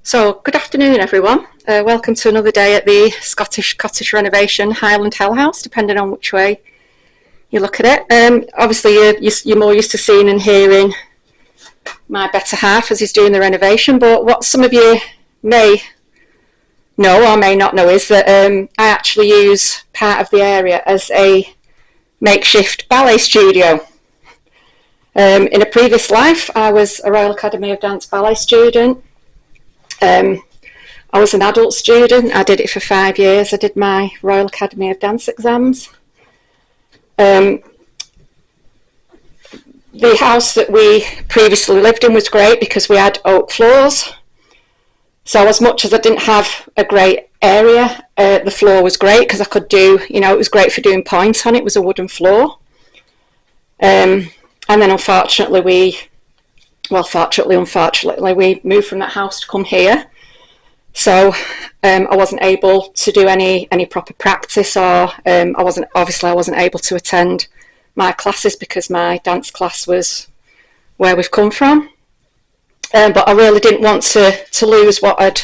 So, good afternoon everyone. Welcome to another day at the Scottish Cottage Renovation Highland Hell House, depending on which way you look at it. Obviously you're more used to seeing and hearing my better half as he's doing the renovation, but what some of you may know or may not know is that I actually use part of the area as a makeshift ballet studio. In a previous life I was a Royal Academy of Dance ballet student. I was an adult student. I did it for 5 years. I did my Royal Academy of Dance exams. The house that we previously lived in was great because we had oak floors. So as much as I didn't have a great area, the floor was great because I could do, it was great for doing points on it. It was a wooden floor. And then unfortunately, unfortunately, we moved from that house to come here. So I wasn't able to do any proper practice, or I wasn't able to attend my classes because my dance class was where we've come from. But I really didn't want to lose what I'd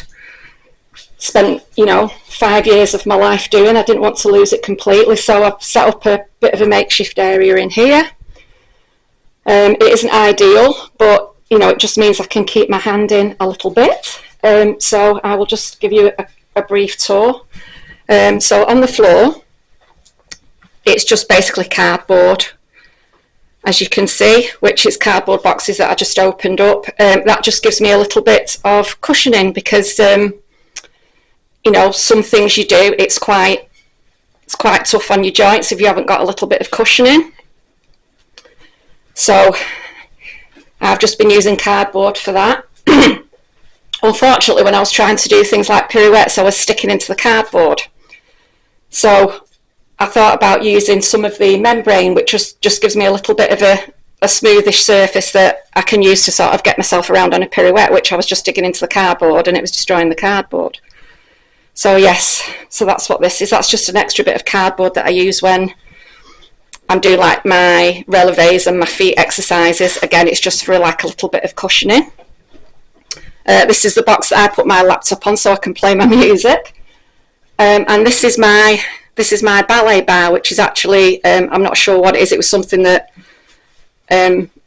spent, 5 years of my life doing. I didn't want to lose it completely, so I've set up a bit of a makeshift area in here. It isn't ideal, but it just means I can keep my hand in a little bit. So I will just give you a brief tour. So on the floor, it's just basically cardboard, as you can see, which is cardboard boxes that I just opened up. That just gives me a little bit of cushioning because, some things you do, it's quite tough on your joints if you haven't got a little bit of cushioning. So I've just been using cardboard for that. Unfortunately, when I was trying to do things like pirouettes, I was sticking into the cardboard. So I thought about using some of the membrane, which just gives me a little bit of a smoothish surface that I can use to sort of get myself around on a pirouette, which I was just digging into the cardboard and it was destroying the cardboard. So yes, so that's what this is. That's just an extra bit of cardboard that I use when I'm doing like my relevés and my feet exercises. Again, it's just for like a little bit of cushioning. This is the box that I put my laptop on so I can play my music. And this is my ballet bar, which is actually, I'm not sure what it is. It was something that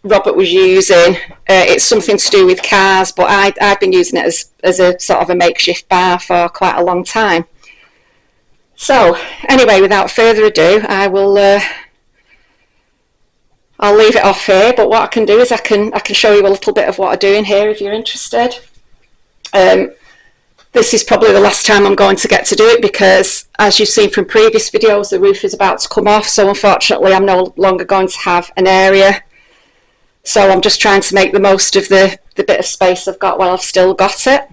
Robert was using. It's something to do with cars, but I've been using it as a sort of a makeshift bar for quite a long time. So anyway, without further ado, I'll leave it off here, but what I can do is I can show you a little bit of what I do in here if you're interested. This is probably the last time I'm going to get to do it because, as you've seen from previous videos, the roof is about to come off, so unfortunately I'm no longer going to have an area. So I'm just trying to make the most of the bit of space I've got while I've still got it.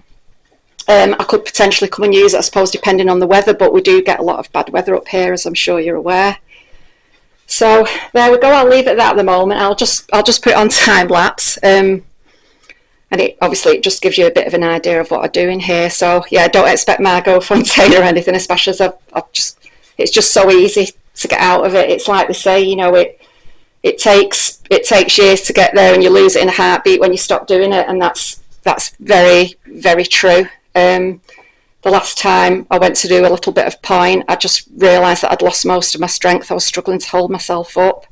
I could potentially come and use it, I suppose, depending on the weather, but we do get a lot of bad weather up here, as I'm sure you're aware. So there we go. I'll leave it at that at the moment. I'll just put it on time lapse, and it just gives you a bit of an idea of what I do in here. So yeah, don't expect Margot Fontaine or anything, especially as it's just so easy to get out of it. It's like they say, it takes years to get there, and you lose it in a heartbeat when you stop doing it, and that's very, very true. The last time I went to do a little bit of point, I just realised that I'd lost most of my strength. I was struggling to hold myself up.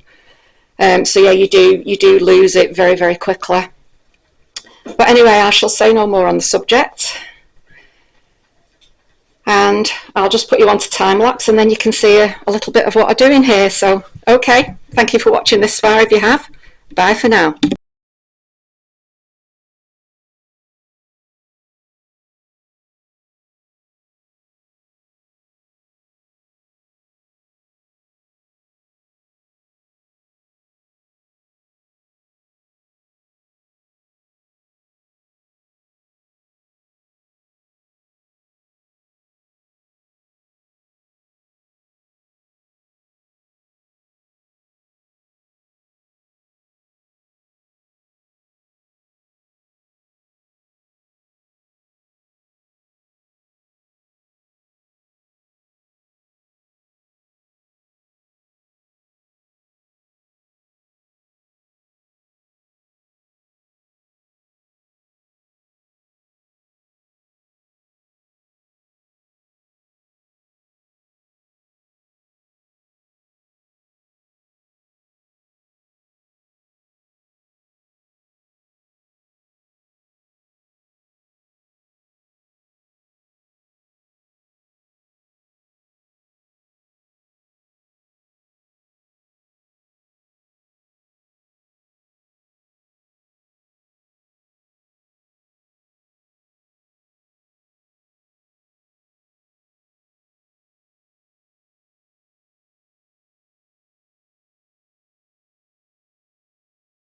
So yeah, you do lose it very, very quickly. But anyway, I shall say no more on the subject. And I'll just put you onto time lapse, and then you can see a little bit of what I do in here. So, okay, thank you for watching this far if you have. Bye for now.